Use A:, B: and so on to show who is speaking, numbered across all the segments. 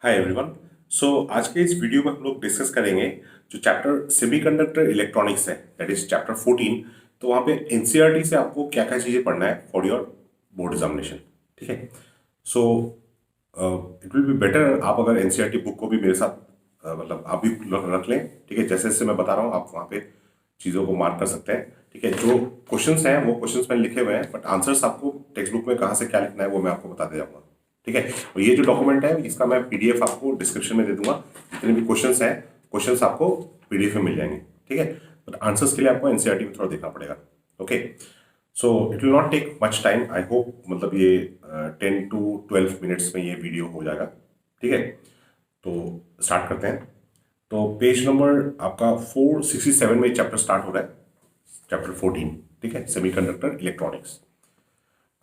A: Hi everyone. आज के इस वीडियो में हम लोग डिस्कस करेंगे जो चैप्टर सेमीकंडक्टर इलेक्ट्रॉनिक्स है, दैट इज चैप्टर 14। तो वहाँ पे एनसीईआरटी से आपको क्या क्या चीज़ें पढ़ना है फॉर योर बोर्ड एग्जामिनेशन। ठीक है। सो इट विल बी बेटर आप अगर एनसीईआरटी बुक को भी मेरे साथ मतलब आप भी रख लें। ठीक है, जैसे जैसे मैं बता रहा हूँ आप वहाँ पे चीज़ों को मार्क कर सकते हैं। ठीक है, जो क्वेश्चंस हैं वो क्वेश्चंस मैंने लिखे हुए हैं, बट आंसर्स आपको टेक्स्ट बुक में कहाँ से क्या लिखना है वो मैं आपको बता दे जाऊँगा। ठीक है, और ये जो डॉक्यूमेंट है इसका मैं पीडीएफ आपको डिस्क्रिप्शन में दे दूंगा। जितने भी क्वेश्चंस हैं, क्वेश्चंस आपको पीडीएफ में मिल जाएंगे। ठीक है, बट आंसर्स के लिए आपको एनसीईआरटी में थोड़ा देखना पड़ेगा। Okay, so it will not take much time, I hope. मतलब ये 10 to 12 मिनट्स में ये वीडियो हो जाएगा। ठीक है, तो स्टार्ट करते हैं। तो पेज नंबर आपका 467 में चैप्टर स्टार्ट हो रहा है, चैप्टर 14। ठीक है, सेमीकंडक्टर इलेक्ट्रॉनिक्स।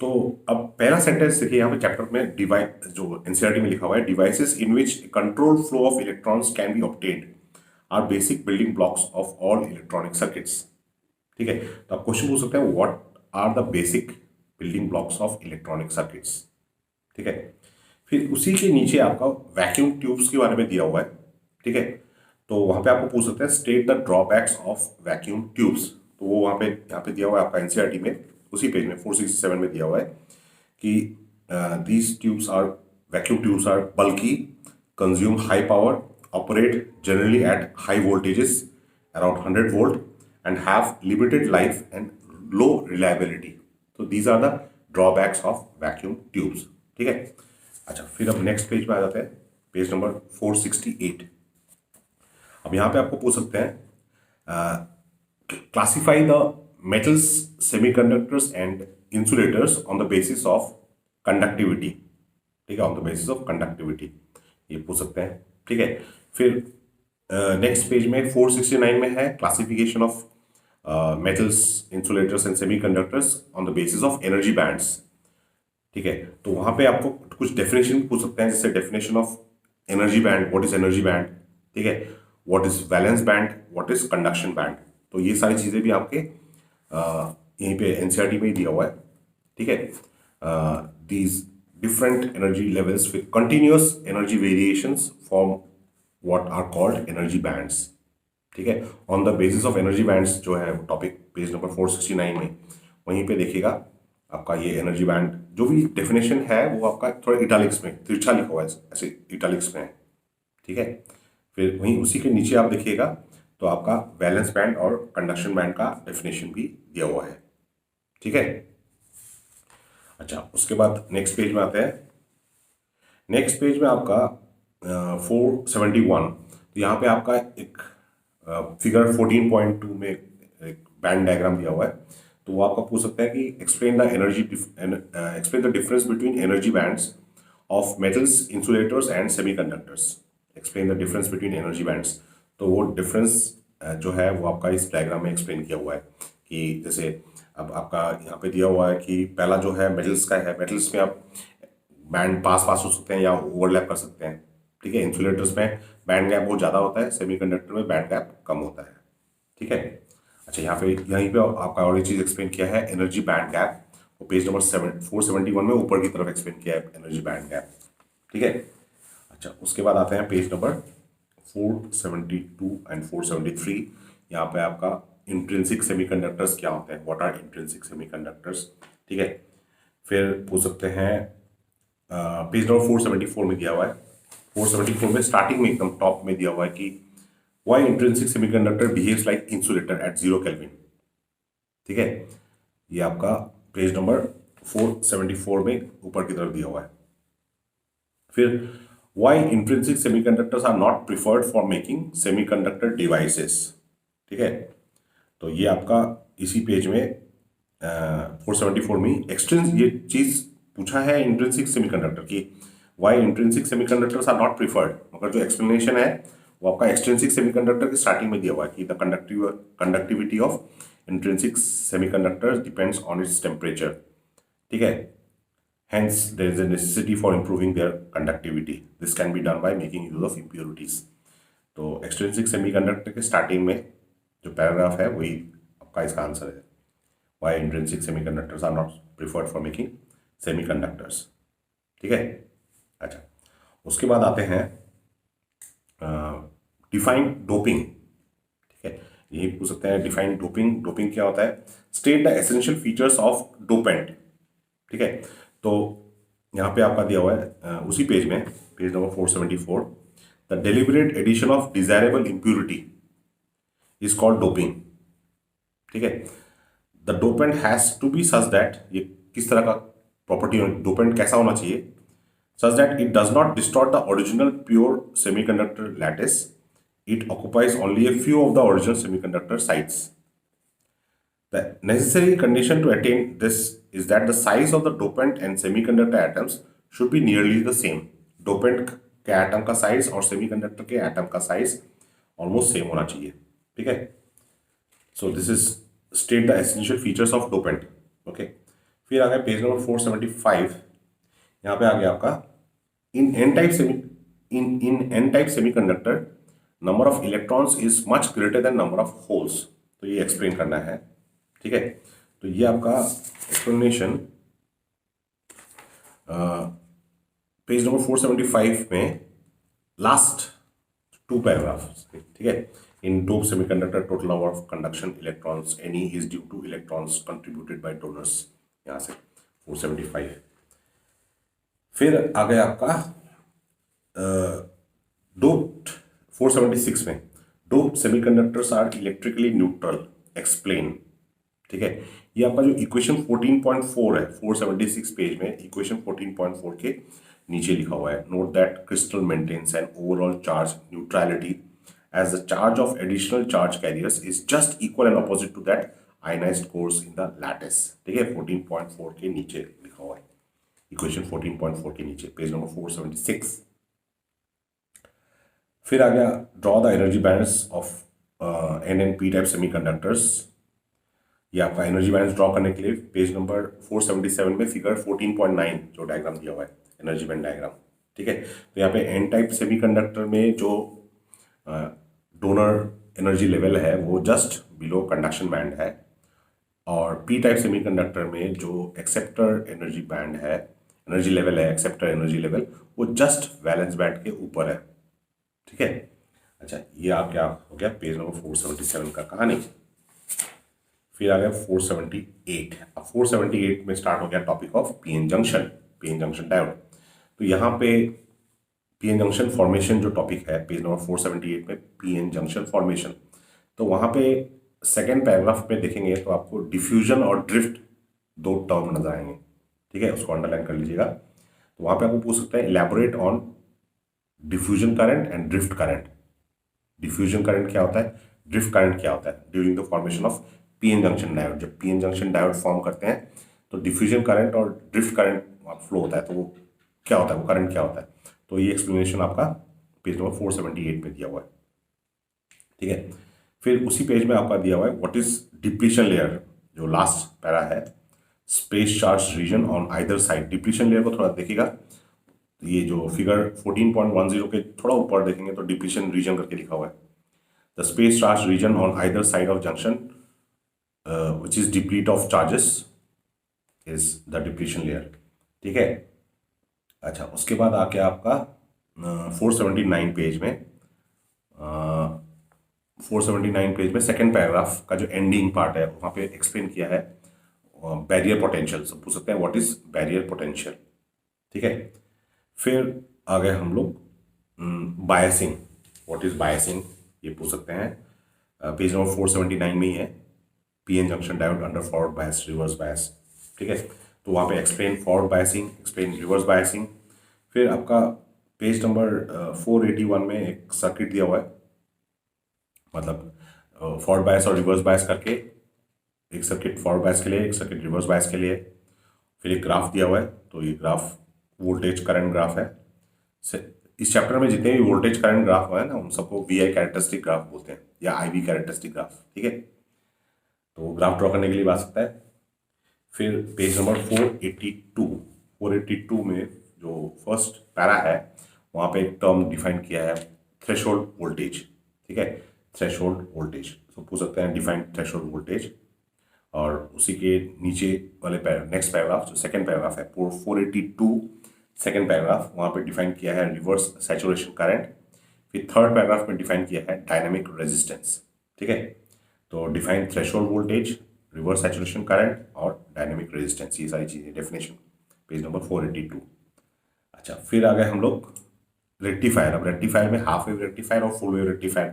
A: तो अब पहला सेंटेंस देखिए यहाँ पे चैप्टर में, डिवाइस जो एनसीईआरटी में लिखा हुआ है, devices in which control flow of electrons can be obtained are basic building blocks of all electronic circuits. ठीक है, तो आप क्वेश्चन पूछ सकते हैं what are the basic building blocks of electronic circuits. ठीक है, फिर उसी के नीचे आपका वैक्यूम ट्यूब्स के बारे में दिया हुआ है। ठीक है, तो वहां पे आपको पूछ सकते हैं state the drawbacks of vacuum tubes. तो वो वहां पे यहाँ पे दिया हुआ है आपका एनसीईआरटी में, उसी पेज में 467 में दिया हुआ है कि these tubes are vacuum tubes are bulky, consume high power, operate generally at high voltages around 100 volt and have limited life and low reliability. So these are the drawbacks of vacuum tubes. ठीक है, अच्छा फिर अब next page पे आ जाते हैं, page number 468। अब यहाँ पे आपको पूछ सकते हैं classify the metals, semiconductors and insulators on the basis of conductivity। ठीक है, on the basis of conductivity ये पूछ सकते हैं। ठीक है, फिर नेक्स्ट पेज में 469 में है classification of metals, insulators and semiconductors on the basis of energy bands. ठीक है, तो वहां पे आपको कुछ डेफिनेशन पूछ सकते हैं, जैसे definition of energy band, what is energy band. ठीक है, what is valence band, what is conduction band. तो ये सारी चीजें भी आपके यहीं पे एनसीईआरटी में ही दिया हुआ है। ठीक है, these different energy levels with continuous energy variations form what are called energy bands. ठीक है, on the basis of energy bands जो है टॉपिक पेज नंबर 469 में, वहीं पे देखिएगा आपका ये एनर्जी बैंड जो भी डेफिनेशन है वो आपका थोड़ा इटालिक्स में तिरछा लिखा हुआ है, ऐसे इटालिक्स में है। ठीक है, फिर वहीं उसी के नीचे आप देखिएगा तो आपका वैलेंस बैंड और कंडक्शन बैंड का डेफिनेशन भी दिया हुआ है। ठीक है, अच्छा उसके बाद नेक्स्ट पेज में आते हैं। नेक्स्ट पेज में आपका 471, तो यहाँ पे आपका एक फिगर 14.2 में एक बैंड डायग्राम दिया हुआ है। तो वो आपका पूछ सकता है कि explain the difference between energy bands of metals, insulators and semiconductors. Explain the difference between energy bands. तो वो डिफरेंस जो है वो आपका इस डायग्राम में एक्सप्लेन किया हुआ है कि जैसे अब आपका यहाँ पे दिया हुआ है कि पहला जो है मेटल्स का है, मेटल्स में आप बैंड पास पास हो सकते हैं या ओवरलैप कर सकते हैं। ठीक है, इंसुलेटर्स में बैंड गैप बहुत ज़्यादा होता है, सेमीकंडक्टर में बैंड गैप कम होता है। ठीक है, अच्छा यहाँ पे यहीं पे आपका और एक चीज़ एक्सप्लेन किया है एनर्जी बैंड गैप, वो पेज नंबर 471 में ऊपर की तरफ एक्सप्लेन किया है एनर्जी बैंड गैप। ठीक है, अच्छा उसके बाद आते हैं पेज नंबर 472 एंड 473। यहाँ पे आपका इंट्रिंसिक सेमीकंडक्टर्स क्या होते हैं, व्हाट आर इंट्रिंसिक सेमीकंडक्टर्स। ठीक है, फिर पूछ सकते हैं पेज नंबर 474 में दिया हुआ है, 474 में स्टार्टिंग में एकदम टॉप में दिया हुआ है कि why intrinsic semiconductor behaves like insulator at 0 kelvin. ठीक है, ये आपका पेज नंबर 474 में ऊपर की तरफ दिया हुआ है। फिर why intrinsic semiconductors are not preferred for making semiconductor devices. ठीक है, तो ये आपका इसी पेज में 474 में एक्सट्रिंस ये चीज पूछा है इंट्रिंसिक सेमीकंडक्टर की, why intrinsic semiconductors are not preferred, मगर जो एक्सप्लेनेशन है वो आपका एक्सट्रिंसिक सेमीकंडक्टर की स्टार्टिंग में दिया हुआ है कि the conductivity of intrinsic semiconductors depends on its temperature. ठीक है, hence there is a necessity for improving their conductivity, this can be done by making use of impurities। तो एक्सट्रिंसिक सेमीकंडक्टर के स्टार्टिंग में जो पैराग्राफ है वही आपका इसका आंसर है, why intrinsic semiconductors are not preferred for making semiconductors। ठीक है, अच्छा उसके बाद आते हैं डिफाइन डोपिंग। ठीक है, यही पूछ सकते हैं डिफाइन डोपिंग। डोपिंग क्या होता है? State the essential features of dopant. ठीक है, तो यहाँ पे आपका दिया हुआ है उसी पेज में, page number 474, the deliberate addition of desirable impurity is called doping. ठीक है, the dopant has to be such that, ये किस तरह का प्रॉपर्टी, डोपेंट कैसा होना चाहिए? such that it does not distort the original pure semiconductor lattice. It occupies only a few of the original semiconductor sites. The necessary condition to attain this is that the size of the dopant and semiconductor atoms should be nearly the same. Dopant के atom का size और semiconductor के atom का size almost same होना चाहिए। ठीक है, so this is state the essential features of dopant. Okay, फिर आ गया पेज नंबर 475। यहाँ पे आ गया आपका in an type semiconductor number of electrons is much greater than number of holes. तो ये एक्सप्लेन करना है। ठीक है, तो ये आपका एक्सप्लेनेशन पेज नंबर 475 में लास्ट 2 पैराग्राफ्स। ठीक है, in dope semiconductor total number of conduction electrons any is due to electrons contributed by donors. यहाँ से 475। फिर आ गया आपका डोप्ड 476 में, doped semiconductors are electrically neutral, explain. ठीक है, ये आपका जो इक्वेशन 14.4 है 476 पेज में, इक्वेशन 14.4 के नीचे लिखा हुआ है, note that crystal maintains an overall charge neutrality as the charge of additional charge carriers is just equal and opposite to that ionised cores in the lattice. ठीक है, 14.4 के नीचे लिखा हुआ है, इक्वेशन 14.4 के नीचे, पेज नंबर 476। फिर आ गया draw the energy bands of N and P type semiconductors. ये आपका एनर्जी बैंड्स ड्रॉ करने के लिए पेज नंबर 477 में फिगर 14.9 जो डायग्राम दिया हुआ है, एनर्जी बैंड डायग्राम। ठीक है, तो यहाँ पे एन टाइप सेमीकंडक्टर में जो डोनर एनर्जी लेवल है वो जस्ट बिलो कंडक्शन बैंड है, और पी टाइप सेमीकंडक्टर में जो एक्सेप्टर एनर्जी बैंड है, एनर्जी लेवल है, एक्सेप्टर एनर्जी लेवल, वो जस्ट वैलेंस बैंड के ऊपर है। ठीक है, अच्छा, ये आप क्या हो गया पेज नंबर 477 का कहानी। फिर आ गया 478। अब 478 में स्टार्ट हो गया topic of PN junction, PN junction diode. तो यहाँ पे पीएन जंक्शन फॉर्मेशन जो टॉपिक है पेज नंबर 478 में, पीएन जंक्शन फॉर्मेशन, तो वहाँ पे सेकेंड पैराग्राफ में देखेंगे तो आपको डिफ्यूजन और ड्रिफ्ट 2 टर्म नजर आएंगे। ठीक है, उसको अंडरलाइन कर लीजिएगा। तो वहाँ पे आपको पूछ सकते हैं elaborate on diffusion current and drift current. Diffusion current क्या होता है, ड्रिफ्ट करंट क्या होता है during the formation of PN junction diode. जब पीएन जंक्शन डायोड फॉर्म करते हैं तो डिफ्यूजन करंट और ड्रिफ्ट करंट फ्लो होता है, तो वो क्या होता है, वो करंट क्या होता है। तो ये एक्सप्लेनेशन आपका पेज नंबर 478 में दिया हुआ है। ठीक है, फिर उसी पेज में आपका दिया हुआ है व्हाट इज डिप्लीशन लेयर, जो लास्ट पैरा है, space charge region on either side. Depletion layer को थोड़ा देखिएगा, ये जो फिगर 14.10 के थोड़ा ऊपर देखेंगे तो डिप्लीशन रीजन करके लिखा हुआ है, the space charge region on either side of junction which is deplete of charges is the depletion layer. ठीक है, अच्छा, उसके बाद आके आपका 479 पेज में 479 पेज में सेकेंड पैराग्राफ का जो एंडिंग पार्ट है वहाँ पे एक्सप्लेन किया है बैरियर पोटेंशियल। सब पूछ सकते हैं व्हाट इज बैरियर पोटेंशियल। ठीक है, फिर आ गए हम लोग बायसिंग, व्हाट इज बायसिंग, ये पूछ सकते हैं। पेज नंबर 479 में ही है, PN junction diode under forward बायस, रिवर्स बायस। ठीक है, तो वहाँ पे explain forward biasing, explain reverse biasing. फिर आपका पेज नंबर 481 में एक सर्किट दिया हुआ है, मतलब फॉरवर्ड बायस और रिवर्स बायस करके, एक सर्किट फॉरवर्ड बायस के लिए, एक सर्किट रिवर्स बायस के लिए। फिर एक ग्राफ दिया हुआ है, तो ये ग्राफ वोल्टेज करंट ग्राफ है। इस चैप्टर में जितने भी वोल्टेज करंट ग्राफ है ना, उन सबको वीआई कैरेक्टरिस्टिक ग्राफ बोलते हैं या आईवी कैरेक्टरिस्टिक ग्राफ। ठीक है, तो ग्राफ ड्रॉ करने के लिए आ सकता है। फिर पेज नंबर 482 में जो फर्स्ट पैरा है वहाँ पे एक टर्म डिफाइन किया है, थ्रेशोल्ड वोल्टेज। ठीक है, थ्रेशोल्ड वोल्टेज, तो पूछ सकते हैं डिफाइन थ्रेशोल्ड वोल्टेज। और उसी के नीचे वाले नेक्स्ट पैराग्राफ जो सेकेंड पैराग्राफ है 482 सेकेंड पैराग्राफ वहाँ पे डिफाइन किया है रिवर्स सैचुरेशन करंट। फिर थर्ड पैराग्राफ में डिफाइन किया है डायनामिक रेजिस्टेंस। ठीक है, तो define threshold voltage, reverse saturation current और डायनामिक रेजिस्टेंस, ये सारी चीज़ें डेफिनेशन पेज नंबर 482। अच्छा, फिर आ गए हम लोग रेक्टिफायर। अब रेक्टिफायर में हाफ वेव रेक्टिफायर और फुल वेव रेक्टिफायर,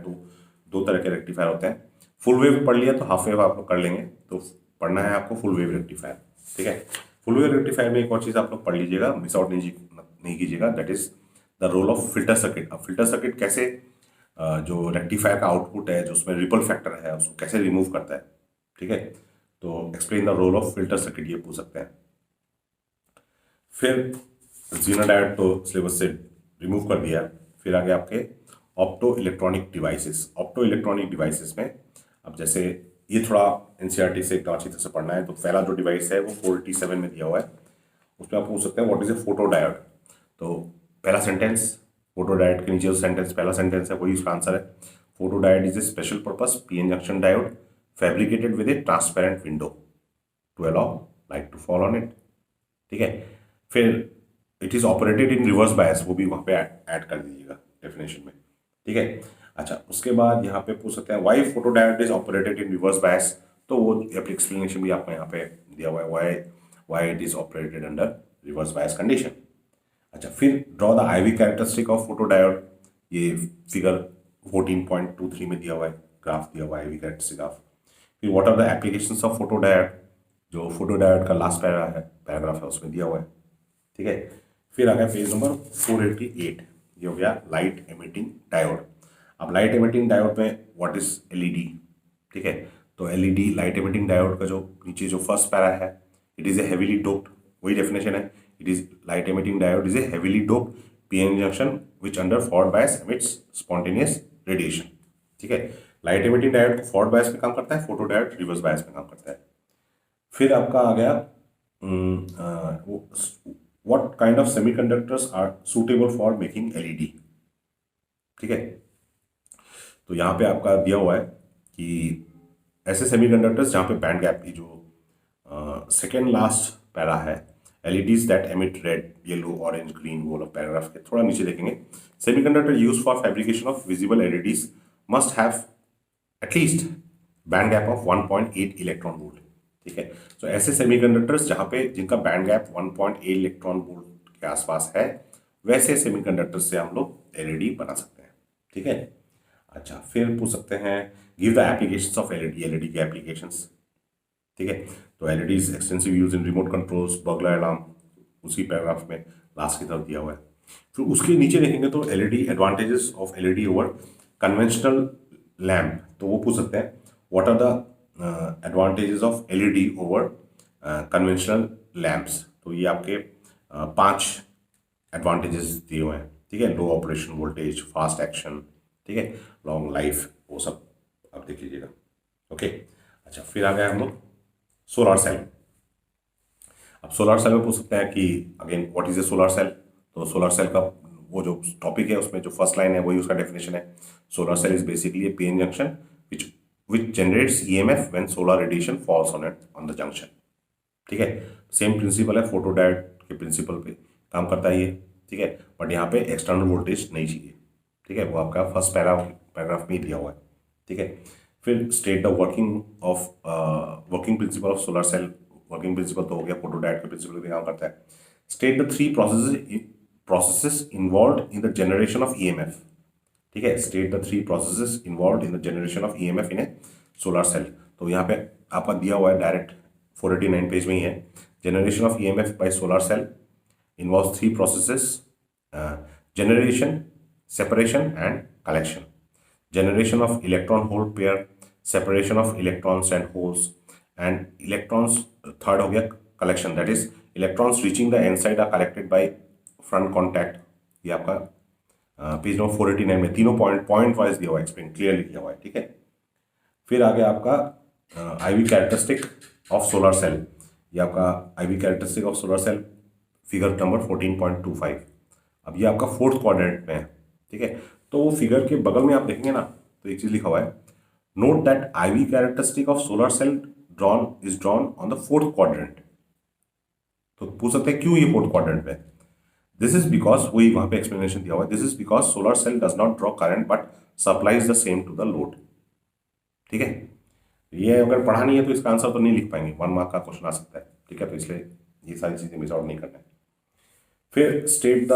A: दो तरह के रेक्टिफायर होते हैं। फुल वेव पढ़ लिया तो हाफ वेव आप लोग कर लेंगे, तो पढ़ना है आपको फुल वेव रेक्टिफायर। ठीक है, फुल वेव रेक्टिफायर में एक और चीज़ आप लोग पढ़ लीजिएगा, मिस आउट नहीं कीजिएगा, that is the role of filter circuit. अब फिल्टर सर्किट कैसे जो रेक्टिफायर का आउटपुट है, जो उसमें रिपल फैक्टर है, उसको कैसे रिमूव करता है। ठीक है, तो explain the role of filter circuit, ये पूछ सकते हैं। फिर जीना डायोड तो सिलेबस से रिमूव कर दिया। फिर आगे आपके optoelectronic devices. Optoelectronic devices में अब जैसे ये थोड़ा एनसीईआरटी से एकदम अच्छी तरह से पढ़ना है, तो पहला जो डिवाइस है वो 487 में दिया हुआ है। उसमें आप पूछ सकते हैं what is A photo diode. तो पहला सेंटेंस, फोटो डायोड के नीचे जो सेंटेंस पहला सेंटेंस है वही उसका आंसर है। Photo diode is a special purpose PN junction diode fabricated with a transparent window to allow light to fall on it. ठीक है, फिर it is operated in reverse bias, वो भी वहाँ पे ऐड कर दीजिएगा डेफिनेशन में। ठीक है, अच्छा, उसके बाद यहाँ पे पूछ सकते हैं why photo diode is operated in reverse bias, तो वो एक्सप्लेनेशन भी आपको यहाँ पे दिया हुआ है, why it is operated under reverse bias condition. अच्छा, फिर draw the IV characteristic of photo diode, ये फिगर 14.23 में दिया हुआ है, ग्राफ दिया हुआ है आईवी कैरेक्टरिस्टिक ऑफ। फिर what are the applications of photo diode, जो फोटो डायोड का लास्ट पैराग्राफ है उसमें दिया हुआ है। ठीक है, फिर आ गया पेज नंबर 488, ये हो गया लाइट एमिटिंग डायोड। अब लाइट एमिटिंग डायोड में व्हाट इज एलईडी। ठीक है, तो एलईडी लाइट एमिटिंग डायोड का जो नीचे जो फर्स्ट पैरा है, it is a heavily doped, वही डेफिनेशन है, it is light emitting diode is a heavily doped PN junction which under forward bias emits spontaneous radiation. ठीक है, light emitting diode forward bias में काम करता है, photo diode reverse bias में काम करता है। फिर आपका आ गया what kind of semiconductors are suitable for making LED. ठीक है, तो यहाँ पे आपका दिया हुआ है कि ऐसे सेमीकंडक्टर्स जहाँ पे बैंड गैप की जो सेकेंड लास्ट पैरा है, LEDs that emit red yellow orange green, वो लोग पैराग्राफ के थोड़ा नीचे देखेंगे, semiconductor use for fabrication of visible LEDs must have at least band gap of 1.8 electron volt. ठीक है, तो ऐसे सेमीकंडक्टर्स जहाँ पे जिनका बैंड गैप 1.8 इलेक्ट्रॉन वोल्ट के आसपास है, वैसे सेमीकंडक्टर्स से हम लोग एलईडी बना सकते हैं। ठीक है, अच्छा, फिर पूछ सकते हैं give the applications of LED, LED के एप्लीकेशंस। ठीक है, तो LED is extensive use in remote controls, burglar alarm, उसी पैराग्राफ में लास्ट की तरफ दिया हुआ है। फिर उसके नीचे देखेंगे तो LED advantages of LED over conventional lamp, तो वो पूछ सकते हैं what are the advantages of LED over conventional lamps. तो ये आपके 5 एडवांटेजेस दिए हुए हैं। ठीक है, लो ऑपरेशन वोल्टेज, फास्ट एक्शन, ठीक है, लॉन्ग लाइफ, वो सब आप देख लीजिएगा। ओके, अच्छा, फिर आ गए हम लोग सोलर सेल। अब सोलर सेल में पूछ सकते हैं कि again what is a solar cell. तो सोलर सेल का वो जो टॉपिक है उसमें जो फर्स्ट लाइन है वही उसका डेफिनेशन है। Solar cell is basically a PN junction which generates EMF when solar radiation falls on the junction। ठीक है, सेम प्रिंसिपल है, फोटो डायोड के प्रिंसिपल पे काम करता है ये। ठीक है, बट यहाँ पे एक्सटर्नल वोल्टेज नहीं चाहिए। ठीक है, वो आपका फर्स्ट पैराग्राफ में ही दिया हुआ है। ठीक है, फिर state the working principle of solar cell. Working principle तो हो गया, फोटो डायोड के प्रिंसिपल पे काम करता है। State the 3 processes involved in the generation of EMF। ठीक है, state the 3 processes involved in the generation of EMF in a solar cell. तो यहाँ पे आपका दिया हुआ है डायरेक्ट 489 पेज में ही है। Generation of EMF by solar cell involves 3 processes, generation, separation and collection. Generation of electron hole pair, separation of electrons and holes, and electrons, third हो गया collection, that is electrons reaching the N side are collected by front contact. ये आपका page number 489 में तीनों point wise दिया हुआ है, explain clearly किया हुआ है। ठीक है, फिर आगे आपका IV characteristic of solar cell. ये आपका IV characteristic of solar cell figure number 14.25। अब ये आपका 4th क्वाड्रेंट में है। ठीक है, तो वो फिगर के बगल में आप देखेंगे ना, तो एक चीज लिखा हुआ है, note that IV characteristic of solar cell is drawn on the 4th quadrant. तो पूछ सकते हैं क्यों ये 4th क्वाड्रेंट में। दिस इज बिकॉज वही वहां पे एक्सप्लेनेशन दिया हुआ है, this is because solar cell does not draw current but supplies the same to the load. ठीक है, ये अगर पढ़ा नहीं है तो इसका आंसर तो नहीं लिख पाएंगे, 1 मार्क का क्वेश्चन आ सकता है। ठीक है, तो इसलिए ये सारी चीजें मिस आउट नहीं करना है। फिर state the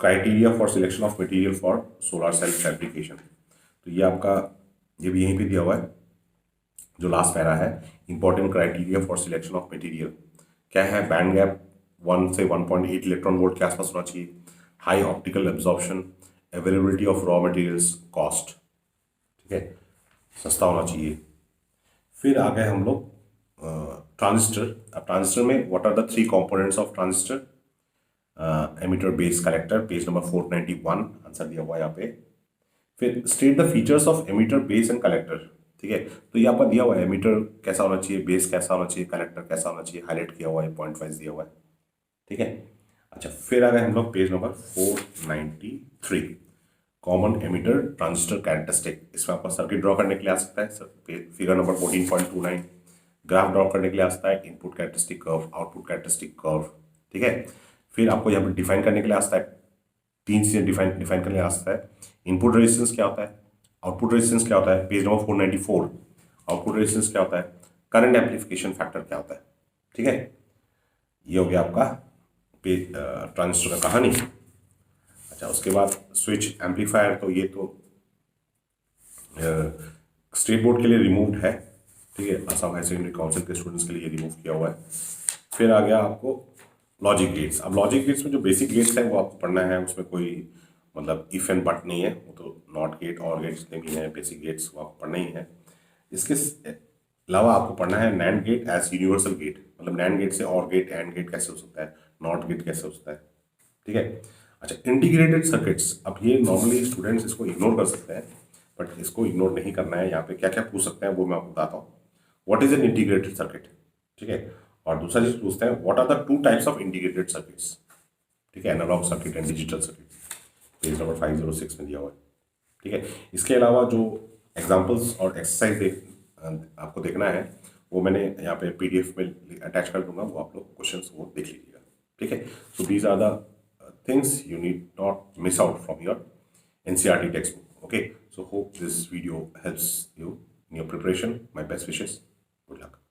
A: criteria for selection of material for solar cell fabrication. तो ये आपका ये भी यहीं पे दिया हुआ है, जो लास्ट पैरा है, important criteria for selection of material क्या है? बैंड गैप 1 से 1.8 इलेक्ट्रॉन वोल्ट के आसपास होना चाहिए, high optical absorption, availability of raw materials, cost, ठीक है, सस्ता होना चाहिए। फिर आ गए हम लोग ट्रांजिस्टर। अब ट्रांजिस्टर में what are the 3 components of transistor? Emitter, base, collector, page number 491 answer दिया हुआ है यहाँ पे। फिर state the features of emitter, base and collector. ठीक है, तो यहाँ पर दिया हुआ है एमिटर कैसा होना चाहिए, बेस कैसा होना चाहिए, कलेक्टर कैसा होना चाहिए, हाईलाइट किया हुआ है, पॉइंट वाइज दिया हुआ है। ठीक है, अच्छा फिर आ गए हम लोग page number 493, common emitter transistor characteristic. इसमें आपका सर्किट ड्रॉ करने के लिए आ सकता है, फिगर नंबर 14.29, ग्राफ ड्रॉ करने के लिए आ सकता है, input characteristic curve, output characteristic curve. ठीक है, फिर आपको यहाँ पर डिफाइन करने के लिए आ सकता है, 3 चीजें डिफाइन करने आ सकता है। इनपुट रेजिस्टेंस क्या होता है, आउटपुट रेजिस्टेंस क्या होता है, पेज नंबर 494, आउटपुट रेजिस्टेंस क्या होता है, करंट एम्पलीफिकेशन फैक्टर क्या होता है। ठीक है, ये हो गया आपका पेज ट्रांजिस्टर का कहानी। अच्छा, उसके बाद स्विच एम्पलीफायर, तो ये तो स्टेट बोर्ड के लिए रिमूव्ड है। ठीक है, असम हायर सेकेंडरी काउंसिल के स्टूडेंट्स के लिए रिमूव किया हुआ है। फिर आ गया आपको लॉजिक गेट्स। अब लॉजिक गेट्स में जो बेसिक गेट्स है वो आपको पढ़ना है, उसमें कोई मतलब इफ एंड बट नहीं है, वो तो नॉट गेट और गेट जितने भी हैं बेसिक गेट्स वो आपको पढ़ना ही है। इसके अलावा आपको पढ़ना है NAND gate as universal gate, मतलब नैंड गेट से और गेट, एंड गेट कैसे हो सकता है, नॉट गेट कैसे हो सकता है। ठीक है, अच्छा इंटीग्रेटेड सर्किट्स। अब ये नॉर्मली स्टूडेंट्स इसको इग्नोर कर सकते हैं, बट इसको इग्नोर नहीं करना है। यहाँ पे क्या क्या पूछ सकते हैं वो मैं आपको बताता हूँ। What is an integrated circuit? ठीक है, और दूसरा चीज पूछते हैं what are the 2 types of integrated circuits. ठीक है, analogue circuit and digital circuit, page number 506 में दिया हुआ है। ठीक है, इसके अलावा जो एग्जाम्पल्स और एक्सरसाइज आपको देखना है वो मैंने यहाँ पे PDF में अटैच कर दूंगा, वो आप लोग क्वेश्चंस वो देख लीजिएगा। ठीक है, so these are the things you need not miss out from your NCERT textbook. Okay, so hope this video helps you in your preparation. My best wishes. Good luck.